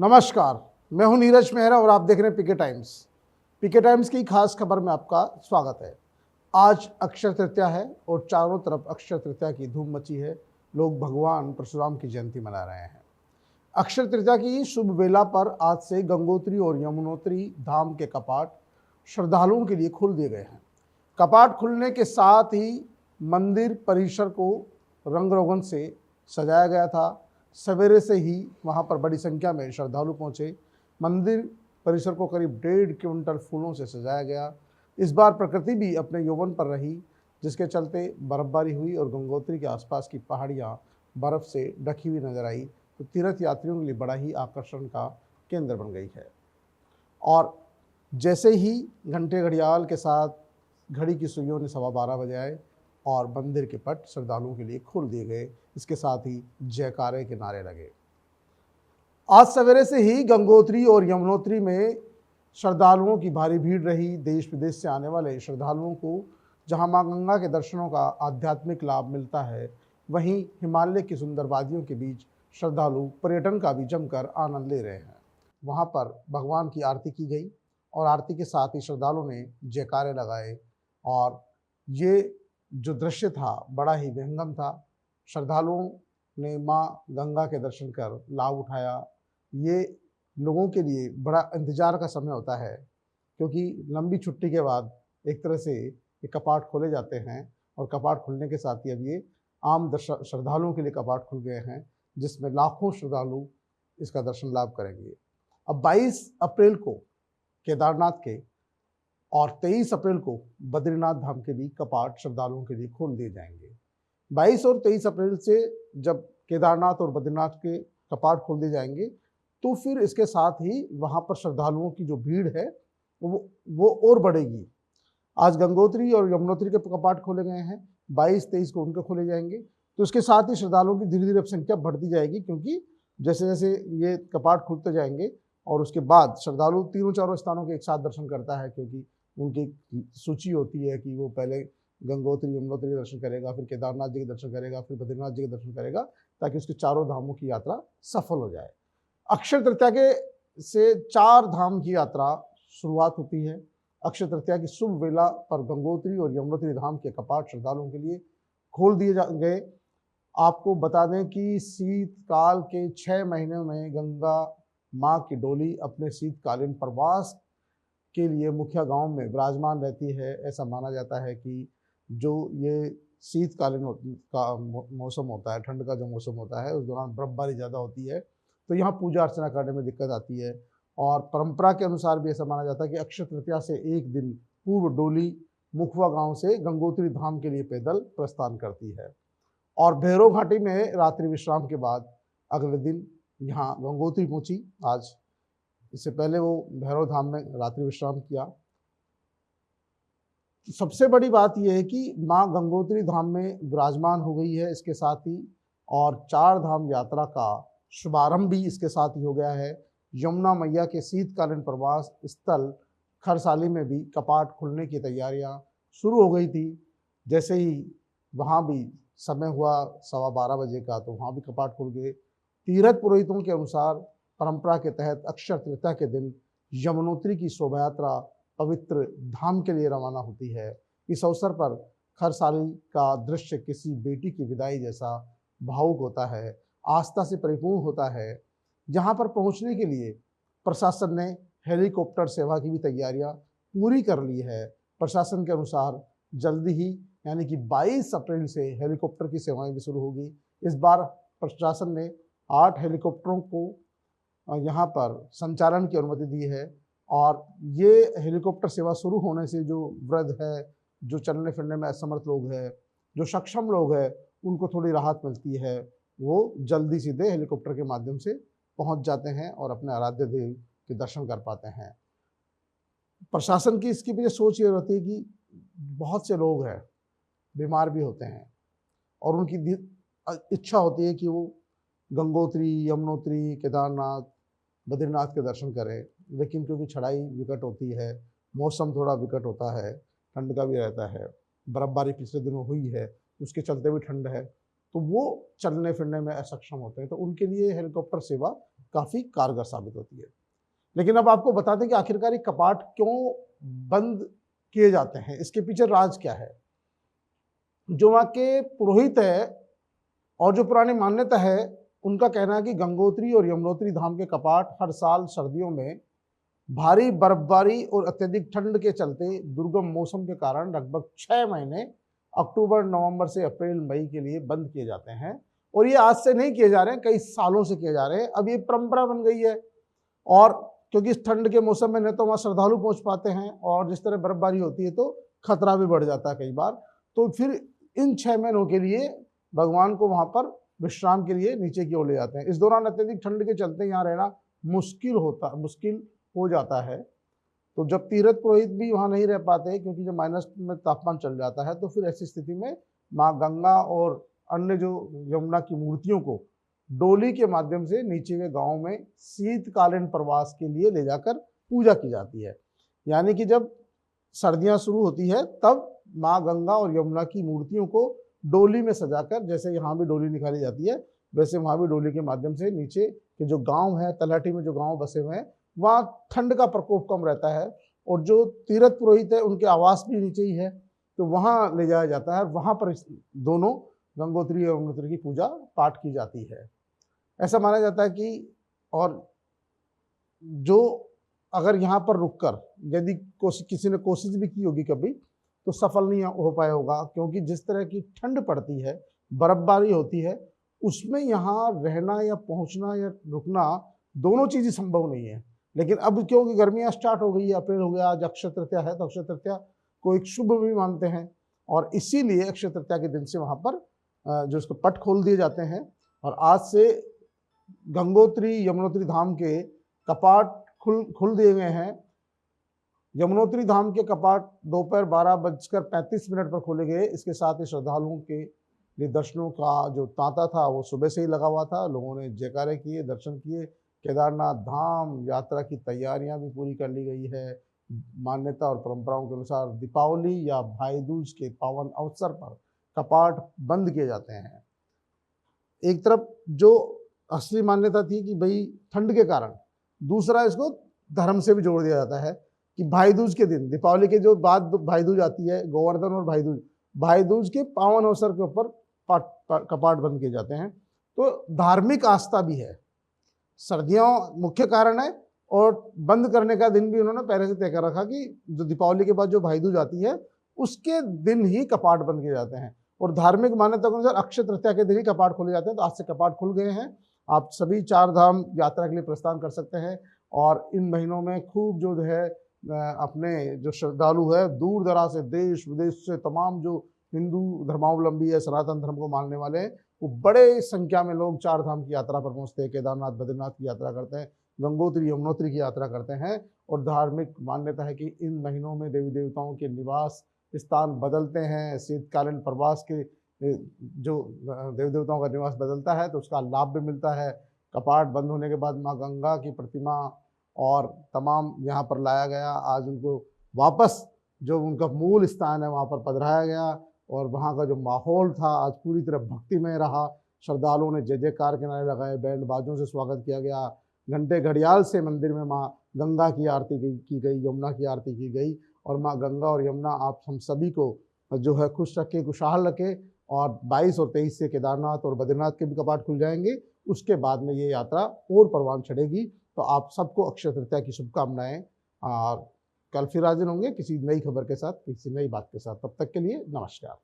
नमस्कार, मैं हूं नीरज मेहरा और आप देख रहे हैं पीके टाइम्स। पीके टाइम्स की खास खबर में आपका स्वागत है। आज अक्षय तृतीया है और चारों तरफ अक्षय तृतीया की धूम मची है। लोग भगवान परशुराम की जयंती मना रहे हैं। अक्षय तृतीया की शुभ वेला पर आज से गंगोत्री और यमुनोत्री धाम के कपाट श्रद्धालुओं के लिए खोल दिए गए हैं। कपाट खुलने के साथ ही मंदिर परिसर को रंग रोगन से सजाया गया था। सवेरे से ही वहां पर बड़ी संख्या में श्रद्धालु पहुंचे। मंदिर परिसर को करीब 1.5 क्विंटल फूलों से सजाया गया। इस बार प्रकृति भी अपने यौवन पर रही, जिसके चलते बर्फबारी हुई और गंगोत्री के आसपास की पहाड़ियां बर्फ से ढकी हुई नजर आई, तो तीर्थ यात्रियों के लिए बड़ा ही आकर्षण का केंद्र बन गई है। और जैसे ही घंटे घड़ियाल के साथ घड़ी की सुइयों ने 12:15 बजे आए और मंदिर के पट श्रद्धालुओं के लिए खोल दिए गए, इसके साथ ही जयकारे के नारे लगे। आज सवेरे से ही गंगोत्री और यमुनोत्री में श्रद्धालुओं की भारी भीड़ रही। देश विदेश से आने वाले श्रद्धालुओं को जहां मां गंगा के दर्शनों का आध्यात्मिक लाभ मिलता है, वहीं हिमालय की सुंदर वादियों के बीच श्रद्धालु पर्यटन का भी जमकर आनंद ले रहे हैं। वहां पर भगवान की आरती की गई और आरती के साथ ही श्रद्धालुओं ने जयकारे लगाए और ये जो दृश्य था बड़ा ही विहंगम था। श्रद्धालुओं ने मां गंगा के दर्शन कर लाभ उठाया। ये लोगों के लिए बड़ा इंतजार का समय होता है, क्योंकि लंबी छुट्टी के बाद एक तरह से ये कपाट खोले जाते हैं और कपाट खुलने के साथ ही अब ये आम श्रद्धालुओं के लिए कपाट खुल गए हैं, जिसमें लाखों श्रद्धालु इसका दर्शन लाभ करेंगे। अब 22 अप्रैल को केदारनाथ के और 23 अप्रैल को बद्रीनाथ धाम के भी कपाट श्रद्धालुओं के लिए खोल दिए जाएंगे। 22 और 23 अप्रैल से जब केदारनाथ और बद्रीनाथ के कपाट खोल दिए जाएंगे, तो फिर इसके साथ ही वहाँ पर श्रद्धालुओं की जो भीड़ है वो और बढ़ेगी। आज गंगोत्री और यमुनोत्री के कपाट खोले गए हैं, 22-23 को उनके खोले जाएंगे, तो इसके साथ ही श्रद्धालुओं की धीरे धीरे अब संख्या बढ़ती जाएगी, क्योंकि जैसे जैसे ये कपाट खुलते जाएंगे और उसके बाद श्रद्धालु तीनों चारों स्थानों के एक साथ दर्शन करता है, क्योंकि उनकी सूची होती है कि वो पहले गंगोत्री यमुनोत्री दर्शन करेगा, फिर केदारनाथ जी के दर्शन करेगा, फिर बद्रीनाथ जी के दर्शन करेगा, ताकि उसके चारों धामों की यात्रा सफल हो जाए। अक्षय तृतीया के से 4 धाम की यात्रा शुरुआत होती है। अक्षय तृतीया की शुभ वेला पर गंगोत्री और यमुनोत्री धाम के कपाट श्रद्धालुओं के लिए खोल दिए गए। आपको बता दें कि शीतकाल के 6 महीने में गंगा माँ की डोली अपने शीतकालीन प्रवास के लिए मुखिया गांव में विराजमान रहती है। ऐसा माना जाता है कि जो ये शीतकालीन का मौसम होता है, ठंड का जो मौसम होता है, उस दौरान बर्फबारी ज़्यादा होती है, तो यहाँ पूजा अर्चना करने में दिक्कत आती है। और परंपरा के अनुसार भी ऐसा माना जाता है कि अक्षय तृतीया से एक दिन पूर्व डोली मुखवा गांव से गंगोत्री धाम के लिए पैदल प्रस्थान करती है और भैरव घाटी में रात्रि विश्राम के बाद अगले दिन यहाँ गंगोत्री पहुंची। आज इससे पहले वो भैरव धाम में रात्रि विश्राम किया। सबसे बड़ी बात यह है कि माँ गंगोत्री धाम में विराजमान हो गई है इसके साथ ही, और 4 धाम यात्रा का शुभारंभ भी इसके साथ ही हो गया है। यमुना मैया के शीतकालीन प्रवास स्थल खरसाली में भी कपाट खुलने की तैयारियां शुरू हो गई थी। जैसे ही वहाँ भी समय हुआ 12:15 बजे का, तो वहाँ भी कपाट खुल गए। तीर्थ पुरोहितों के अनुसार परंपरा के तहत अक्षय तृतीया के दिन यमुनोत्री की शोभा यात्रा पवित्र धाम के लिए रवाना होती है। इस अवसर पर खरसाली का दृश्य किसी बेटी की विदाई जैसा भावुक होता है, आस्था से परिपूर्ण होता है। जहां पर पहुंचने के लिए प्रशासन ने हेलीकॉप्टर सेवा की भी तैयारियां पूरी कर ली है। प्रशासन के अनुसार जल्दी ही यानी कि 22 अप्रैल से हेलीकॉप्टर की सेवाएं भी शुरू होगी। इस बार प्रशासन ने 8 हेलीकॉप्टरों को यहाँ पर संचालन की अनुमति दी है और ये हेलीकॉप्टर सेवा शुरू होने से जो वृद्ध है, जो चलने फिरने में असमर्थ लोग हैं, जो सक्षम लोग हैं, उनको थोड़ी राहत मिलती है। वो जल्दी सीधे हेलीकॉप्टर के माध्यम से पहुंच जाते हैं और अपने आराध्य देव के दर्शन कर पाते हैं। प्रशासन की इसकी वजह सोच ये रहती है कि बहुत से लोग हैं, बीमार भी होते हैं और उनकी इच्छा होती है कि वो गंगोत्री, यमुनोत्री, केदारनाथ, बद्रीनाथ के दर्शन करें, लेकिन क्योंकि चढ़ाई विकट होती है, मौसम थोड़ा विकट होता है, ठंड का भी रहता है, बर्फबारी पिछले दिनों हुई है, उसके चलते भी ठंड है, तो वो चलने फिरने में असक्षम होते हैं, तो उनके लिए हेलीकॉप्टर सेवा काफ़ी कारगर साबित होती है। लेकिन अब आपको बता दें कि आखिरकार ये कपाट क्यों बंद किए जाते हैं, इसके पीछे राज क्या है। जो वहाँ के पुरोहित है और जो पुरानी मान्यता है, उनका कहना है कि गंगोत्री और यमुनोत्री धाम के कपाट हर साल सर्दियों में भारी बर्फबारी और अत्यधिक ठंड के चलते दुर्गम मौसम के कारण लगभग 6 महीने अक्टूबर नवंबर से अप्रैल मई के लिए बंद किए जाते हैं। और ये आज से नहीं किए जा रहे हैं, कई सालों से किए जा रहे हैं। अब ये परंपरा बन गई है, और क्योंकि इस ठंड के मौसम में न तो वहाँ श्रद्धालु पहुँच पाते हैं, और जिस तरह बर्फबारी होती है तो खतरा भी बढ़ जाता है कई बार। तो फिर इन 6 महीनों के लिए भगवान को वहाँ पर विश्राम के लिए नीचे की ओर ले जाते हैं। इस दौरान अत्यधिक ठंड के चलते यहाँ रहना मुश्किल हो जाता है। तो जब तीर्थ पुरोहित भी वहाँ नहीं रह पाते, क्योंकि जब माइनस में तापमान चल जाता है, तो फिर ऐसी स्थिति में माँ गंगा और अन्य जो यमुना की मूर्तियों को डोली के माध्यम से नीचे के गांव में शीतकालीन प्रवास के लिए ले जाकर पूजा की जाती है। यानी कि जब सर्दियां शुरू होती है तब माँ गंगा और यमुना की मूर्तियों को डोली में सजाकर, जैसे यहाँ भी डोली निकाली जाती है, वैसे वहाँ भी डोली के माध्यम से नीचे के जो गांव है, तलहटी में जो गांव बसे हुए हैं, वहाँ ठंड का प्रकोप कम रहता है, और जो तीर्थ पुरोहित है उनके आवास भी नीचे ही है, तो वहाँ ले जाया जाता है। वहाँ पर दोनों गंगोत्री और यमुनोत्री की पूजा पाठ की जाती है। ऐसा माना जाता है कि, और जो अगर यहाँ पर रुककर यदि किसी ने कोशिश भी की होगी कभी, तो सफल नहीं हो पाया होगा, क्योंकि जिस तरह की ठंड पड़ती है, बर्फबारी होती है, उसमें यहाँ रहना या पहुँचना या रुकना दोनों चीज़ें संभव नहीं है। लेकिन अब क्योंकि गर्मियाँ स्टार्ट हो गई है, अप्रैल हो गया, आज अक्षय तृतीया है, तो अक्षय तृतीया को एक शुभ भी मानते हैं, और इसीलिए अक्षय तृतीया के दिन से वहाँ पर जो उसके पट खोल दिए जाते हैं, और आज से गंगोत्री यमुनोत्री धाम के कपाट खुल दिए गए हैं। यमुनोत्री धाम के कपाट दोपहर 12:35 पर खोले गए। इसके साथ ही श्रद्धालुओं के लिए दर्शनों का जो तांता था वो सुबह से ही लगा हुआ था। लोगों ने जयकारे किए, दर्शन किए। केदारनाथ धाम यात्रा की तैयारियां भी पूरी कर ली गई है। मान्यता और परंपराओं के अनुसार दीपावली या भाई दूज के पावन अवसर पर कपाट बंद किए जाते हैं। एक तरफ जो असली मान्यता थी कि भाई ठंड के कारण, दूसरा इसको धर्म से भी जोड़ दिया जाता है कि भाई दूज के दिन, दीपावली के जो बाद भाई दूज आती है, गोवर्धन और भाई दूज के पावन अवसर के ऊपर कपाट बंद किए जाते हैं। तो धार्मिक आस्था भी है, सर्दियों मुख्य कारण है, और बंद करने का दिन भी उन्होंने पहले से तय कर रखा कि जो दीपावली के बाद जो भाई दूज आती है उसके दिन ही कपाट बंद किए जाते हैं। और धार्मिक मान्यता के अनुसार अक्षय तृतीया के दिन ही कपाट खोले जाते हैं। तो आज से कपाट खुल गए हैं, आप सभी 4 धाम यात्रा के लिए प्रस्थान कर सकते हैं। और इन महीनों में खूब जो है अपने जो श्रद्धालु है, दूर दराज से, देश विदेश से, तमाम जो हिंदू धर्मावलंबी है, सनातन धर्म को मानने वाले हैं, वो बड़े संख्या में लोग 4 धाम की यात्रा पर पहुंचते हैं। केदारनाथ बद्रीनाथ की यात्रा करते हैं, गंगोत्री यमुनोत्री की यात्रा करते हैं। और धार्मिक मान्यता है कि इन महीनों में देवी देवताओं के निवास स्थान बदलते हैं। शीतकालीन प्रवास के जो देवी देवताओं का निवास बदलता है तो उसका लाभ भी मिलता है। कपाट बंद होने के बाद माँ गंगा की प्रतिमा और तमाम यहाँ पर लाया गया। आज उनको वापस जो उनका मूल स्थान है वहाँ पर पधराया गया, और वहाँ का जो माहौल था आज पूरी तरह भक्तिमय रहा। श्रद्धालुओं ने जय जयकार के नारे लगाए, बैंड बाजों से स्वागत किया गया, घंटे घड़ियाल से मंदिर में माँ गंगा की आरती की गई, यमुना की आरती की गई। और माँ गंगा और यमुना आप हम सभी को जो है खुश रखे, खुशहाल रखे। और 22 और 23 से केदारनाथ और बद्रीनाथ के भी कपाट खुल जाएंगे। उसके बाद में ये यात्रा और परवान चढ़ेगी। तो आप सबको अक्षय तृतीया की शुभकामनाएं। और कल फिर हाजिर होंगे किसी नई खबर के साथ, किसी नई बात के साथ। तब तक के लिए नमस्कार।